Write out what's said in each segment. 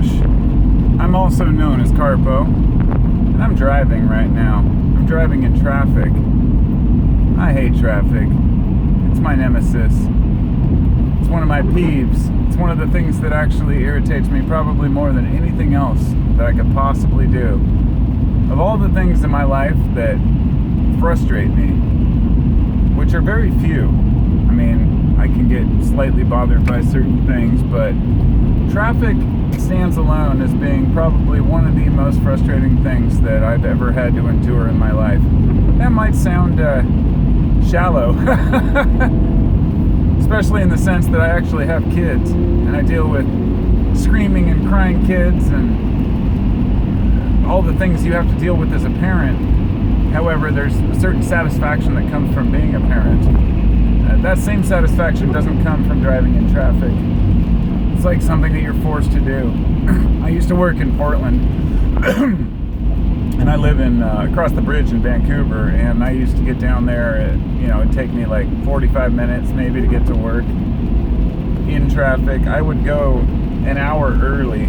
Josh. I'm also known as Carpo, and I'm driving right now. I'm driving in traffic. I hate traffic. It's my nemesis. It's one of my peeves. It's one of the things that actually irritates me probably more than anything else that I could possibly do. Of all the things in my life that frustrate me, which are very few. I mean, I can get slightly bothered by certain things, but traffic stands alone as being probably one of the most frustrating things that I've ever had to endure in my life. That might sound shallow, especially in the sense that I actually have kids, and I deal with screaming and crying kids and all the things you have to deal with as a parent. However, there's a certain satisfaction that comes from being a parent. That same satisfaction doesn't come from driving in traffic. It's like something that you're forced to do. I used to work in Portland, and I live in across the bridge in Vancouver, and I used to get down there, it'd take me like 45 minutes maybe to get to work in traffic. I would go an hour early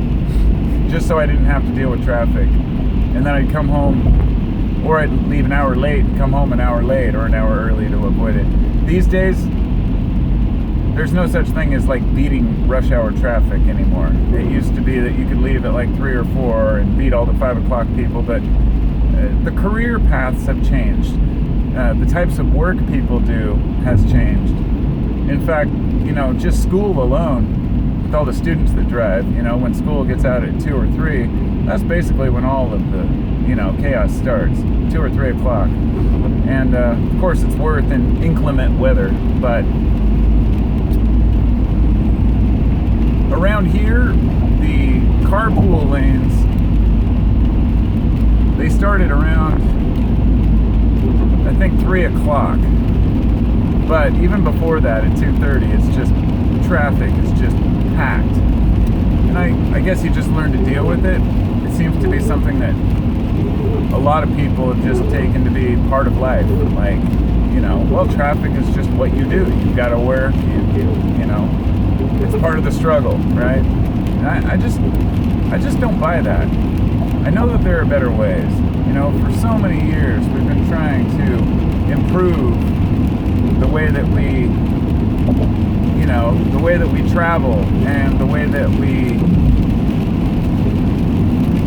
just so I didn't have to deal with traffic. And then I'd come home, or I'd leave an hour late and come home an hour late or an hour early to avoid it. These days, there's no such thing as like beating rush hour traffic anymore. It used to be that you could leave at like 3 or 4 and beat all the 5 o'clock people, but the career paths have changed. The types of work people do has changed. In fact, just school alone, with all the students that drive, when school gets out at 2 or 3, that's basically when all of the, chaos starts, 2 or 3 o'clock. And of course it's worse in inclement weather, but around here, the carpool lanes, they started around, I think, 3 o'clock. But even before that, at 2:30, it's just, traffic is just packed. And I guess you just learn to deal with it. It seems to be something that a lot of people have just taken to be part of life. Like, traffic is just what you do. You've got to work, it's part of the struggle, right? And I just don't buy that. I know that there are better ways. For so many years we've been trying to improve the way that we, the way that we travel and the way that we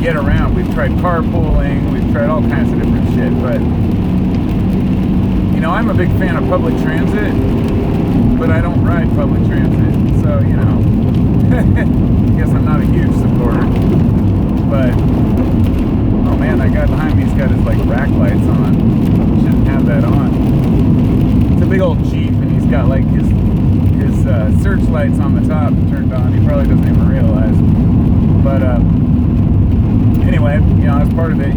get around. We've tried carpooling, we've tried all kinds of different shit, but I'm a big fan of public transit, but I don't ride public transit, so I guess I'm not a huge supporter. But oh man, that guy behind me's got his like rack lights on. Shouldn't have that on. It's a big old Jeep, and he's got like his searchlights on the top turned on. He probably doesn't even realize. But anyway, as part of it,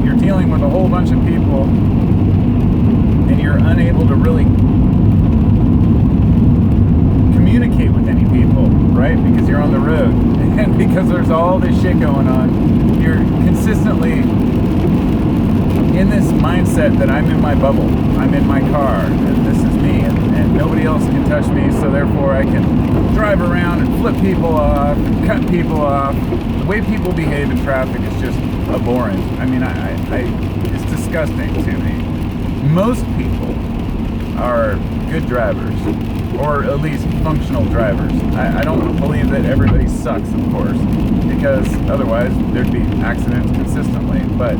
you're dealing with a whole bunch of people, and you're unable to really communicate with any people, right? Because you're on the road, and because there's all this shit going on, you're consistently in this mindset that I'm in my bubble, I'm in my car, and this is me, and nobody else can touch me, so therefore I can drive around and flip people off and cut people off. The way people behave in traffic is just abhorrent. I mean, it's disgusting to me. Most people are good drivers, or at least functional drivers. I don't believe that everybody sucks, of course, because otherwise there'd be accidents consistently. But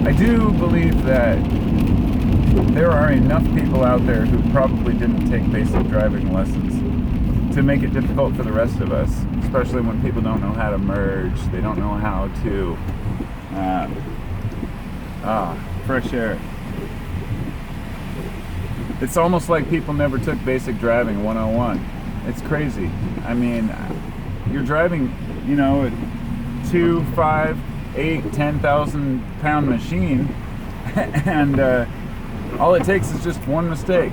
I do believe that there are enough people out there who probably didn't take basic driving lessons to make it difficult for the rest of us, especially when people don't know how to merge, they don't know how to fresh air. It's almost like people never took basic driving 101. It's crazy. I mean, you're driving, a 2, 5, 8, 10,000 pound machine, and all it takes is just one mistake.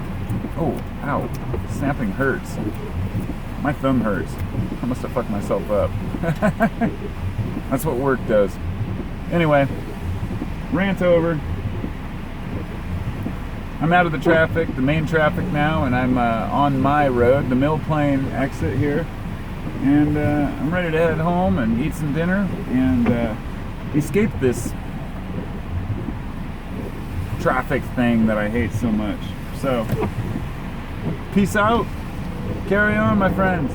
Oh, ow, snapping hurts. My thumb hurts. I must have fucked myself up. That's what work does. Anyway, rant over. I'm out of the traffic, the main traffic now, and I'm on my road, the Mill Plain exit here. and I'm ready to head home and eat some dinner and escape this traffic thing that I hate so much. So, peace out. Carry on, my friends.